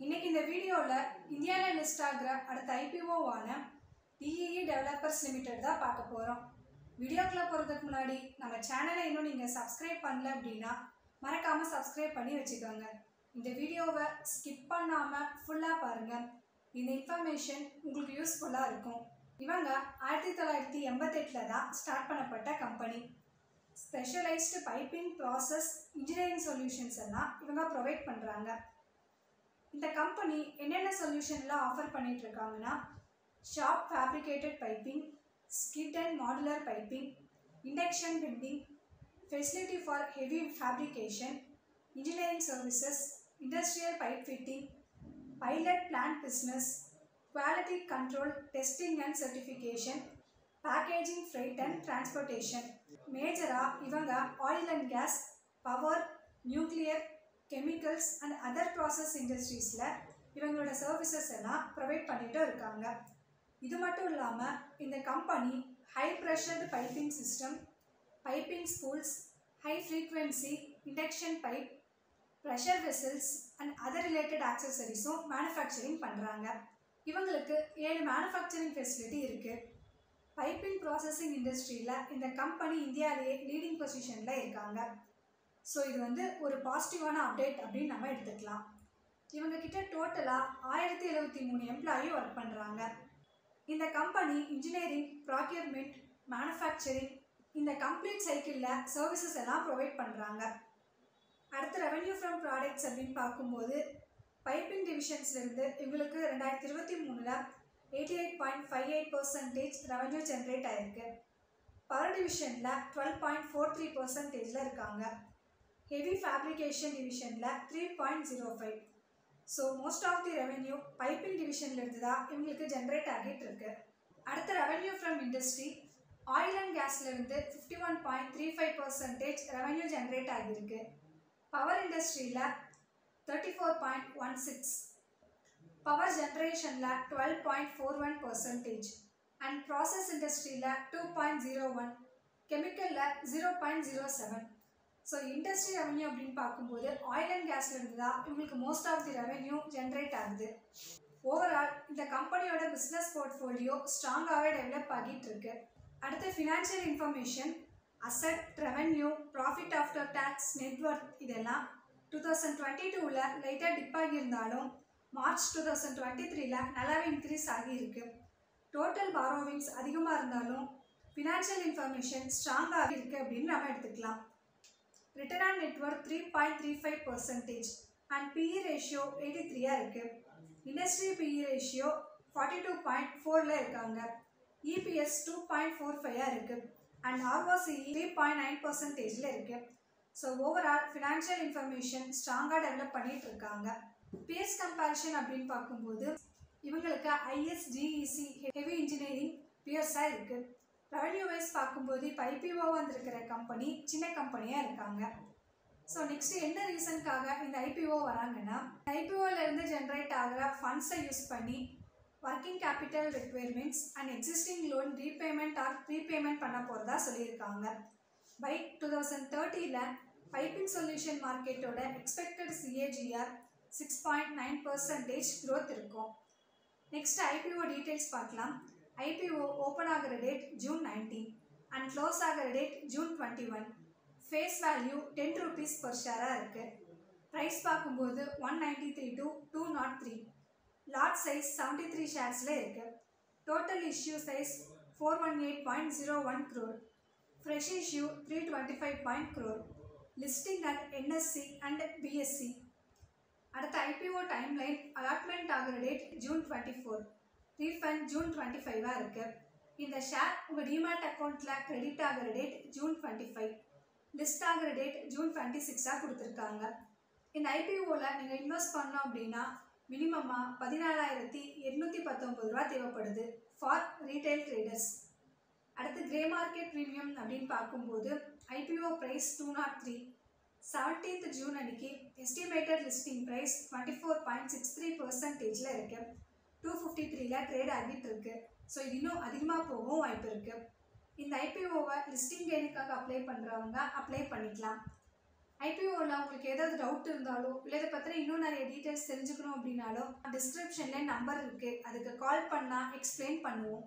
இன்னைக்கு இந்த வீடியோவில் இந்தியாவில் லிஸ்ட் ஆகிற அடுத்த ஐபிஓவான டிஇஇ டெவலப்பர்ஸ் லிமிடெட் தான் பார்க்க போகிறோம். வீடியோக்குள்ளே போகிறதுக்கு முன்னாடி நம்ம சேனலை இன்னும் நீங்கள் சப்ஸ்கிரைப் பண்ணல அப்படின்னா மறக்காமல் சப்ஸ்கிரைப் பண்ணி வச்சுக்கோங்க. இந்த வீடியோவை ஸ்கிப் பண்ணாமல் ஃபுல்லாக பாருங்கள். இந்த இன்ஃபர்மேஷன் உங்களுக்கு யூஸ்ஃபுல்லாக இருக்கும். இவங்க 1988 தான் ஸ்டார்ட் பண்ணப்பட்ட company. Specialised piping process engineering solutions எல்லாம் இவங்க ப்ரொவைட் பண்ணுறாங்க. இந்த கம்பெனி என்னென்ன சொல்யூஷன்லாம் ஆஃபர் பண்ணிட்டு இருக்காங்கன்னா, sharp fabricated piping, skid and modular piping, induction bending, facility for heavy fabrication, engineering services, industrial pipe fitting, pilot plant business, quality control, testing and certification, packaging, freight and transportation. மேஜராக இவங்க oil and gas, power, nuclear, chemicals and other process இண்டஸ்ட்ரீஸில் இவங்களோட services எல்லாம் provide பண்ணிட்டு இருக்காங்க. இது மட்டும் இல்லாமல் இந்த company high pressured piping system, piping spools, high frequency induction pipe, pressure vessels and other related ஆக்சசரிஸும் மேனுஃபேக்சரிங் பண்ணுறாங்க. இவங்களுக்கு 7 மேனுஃபேக்சரிங் ஃபெசிலிட்டி இருக்குது. பைப்பிங் ப்ராசஸிங் இண்டஸ்ட்ரியில் இந்த கம்பெனி இந்தியாவிலேயே லீடிங் பொசிஷனில் இருக்காங்க. ஸோ இது ஒரு பாசிட்டிவான அப்டேட் அப்படின்னு நம்ம எடுத்துக்கலாம். இவங்கக்கிட்ட டோட்டலாக 1073 எம்ப்ளாயி ஒர்க் பண்ணுறாங்க. இந்த கம்பெனி இன்ஜினியரிங், ப்ராக்யூர்மெண்ட், மேனுஃபேக்சரிங் இந்த கம்ப்ளீட் சைக்கிளில் சர்வீசஸ் எல்லாம் ப்ரொவைட் பண்ணுறாங்க. அடுத்து ரெவென்யூ ஃப்ரம் ப்ராடக்ட்ஸ் அப்படின்னு பார்க்கும்போது பைப்பிங் டிவிஷன்ஸ்லேருந்து இவங்களுக்கு 2023 88.58% ரெவென்யூ ஜென்ரேட் ஆகிருக்கு. பவர் டிவிஷனில் 12.43% இருக்காங்க. ஹெவி ஃபேப்ரிகேஷன் டிவிஷனில் 3.05. So most of the revenue piping டிவிஷன்லேருந்து தான் இவங்களுக்கு ஜென்ரேட் ஆகிட்டு இருக்கு. அடுத்த revenue from industry oil and கேஸ்லேருந்து 51.35% ரெவென்யூ ஜென்ரேட் ஆகியிருக்கு. பவர் இண்டஸ்ட்ரியில் 34.16, பவர் ஜென்ரேஷனில் 12.41% அண்ட் ப்ராசஸ் இண்டஸ்ட்ரியில் 2.01, கெமிக்கலில் 0.07. ஸோ இண்டஸ்ட்ரி ரெவென்யூ அப்படின்னு பார்க்கும்போது ஆயில் அண்ட் கேஸ்லேருந்து தான் இவங்களுக்கு most of the revenue generate ஆகுது. ஓவரால் இந்த கம்பெனியோட பிஸ்னஸ் போர்ட்ஃபோலியோ ஸ்ட்ராங்காகவே டெவலப் ஆகிட்டு இருக்கு. அடுத்து financial information, asset, revenue, profit after tax, net worth இதெல்லாம் 2022 லைட்டாக டிப் ஆகியிருந்தாலும் மார்ச் 2023 நல்லாவே இன்க்ரீஸ் ஆகியிருக்கு. டோட்டல் பாரோவிங்ஸ் அதிகமாக இருந்தாலும் ஃபினான்ஷியல் இன்ஃபர்மேஷன் ஸ்ட்ராங்காக இருக்குது அப்படின்னு நம்ம எடுத்துக்கலாம். Return on net worth 3.35% and BE ratio 83 இருக்குது. இண்டஸ்ட்ரி பிஇ ரேஷியோ 42.4 இருக்காங்க. இபிஎஸ் 2.45 இருக்குது அண்ட் ஆர்ஓசிஇ 3.9% இருக்குது. ஸோ ஓவரால் ஃபினான்ஷியல் இன்ஃபர்மேஷன் ஸ்ட்ராங்காக டெவலப் பண்ணிட்டு இருக்காங்க. பிஎஸ் கம்பேரிஷன் அப்படின்னு பார்க்கும்போது இவங்களுக்கு ஐஎஸ்ஜிஇசி ஹெவி இன்ஜினியரிங் பியர்ஸாக இருக்குது. ரெவென்யூ வைஸ் பார்க்கும்போது இப்போ ஐபிஓ வந்திருக்கிற கம்பெனி சின்ன கம்பெனியாக இருக்காங்க. ஸோ நெக்ஸ்ட்டு என்ன ரீசனுக்காக இந்த ஐபிஓ வராங்கன்னா, ஐபிஓலேருந்து ஜென்ரேட் ஆகிற ஃபண்ட்ஸை யூஸ் பண்ணி working capital requirements and existing loan repayment or prepayment பண்ண போகிறதா சொல்லியிருக்காங்க. பை 2030 பைப்பிங் சொல்யூஷன் மார்க்கெட்டோட எக்ஸ்பெக்டட் சிஏஜிஆர் 6.9% க்ரோத் இருக்கும். நெக்ஸ்ட் ஐபிஓ டீட்டெயில்ஸ் பார்க்கலாம். ஐபிஓ ஓப்பன் ஆகிற டேட் June 19 அண்ட் க்ளோஸ் ஆகிற date June 21. Face value 10 rupees per ஷேராக இருக்குது. ப்ரைஸ் பார்க்கும்போது 193 to 203. லாட் சைஸ் 73 ஷேர்ஸில் இருக்குது. Total issue size 418.01 crore. Fresh issue 325 crore. Listing at NSC and BSc. அடுத்த IPO timeline allotment ஆகிற date June 24. Refund June 25 இருக்குது. இந்த share உங்கள் டிமேட் அக்கௌண்ட்டில் கிரெடிட் ஆகிற டேட் June 25. லிஸ்ட் ஆகிற டேட் June 26 கொடுத்துருக்காங்க. இந்த ஐபிஓவில் நீங்கள் இன்வெஸ்ட் பண்ணோம் அப்படின்னா மினிமமாக 14,819 ரூபா தேவைப்படுது ஃபார் ரீட்டைல் ட்ரேடர்ஸ். அடுத்து கிரே மார்க்கெட் ப்ரீமியம் அப்படின்னு பார்க்கும்போது ஐபிஓ ப்ரைஸ் 203. 17th June அன்னைக்கு எஸ்டிமேட்டட் லிஸ்டிங் ப்ரைஸ் 24.63% இருக்குது. 253 ட்ரேட் ஆகிட்டு இருக்கு. ஸோ இது இன்னும் அதிகமாக போகவும் வாய்ப்பு இருக்குது. இந்த ஐபிஓவை லிஸ்டிங் கெயினுக்காக அப்ளை பண்ணுறவங்க அப்ளை பண்ணிக்கலாம். ஐபிஓவில் உங்களுக்கு ஏதாவது டவுட் இருந்தாலோ இல்லை இதை பற்றின இன்னும் நிறைய டீட்டெயில்ஸ் தெரிஞ்சுக்கணும் அப்படின்னாலோ டிஸ்கிரிப்ஷனில் நம்பர் இருக்குது, அதுக்கு கால் பண்ணால் எக்ஸ்பிளைன் பண்ணுவோம்.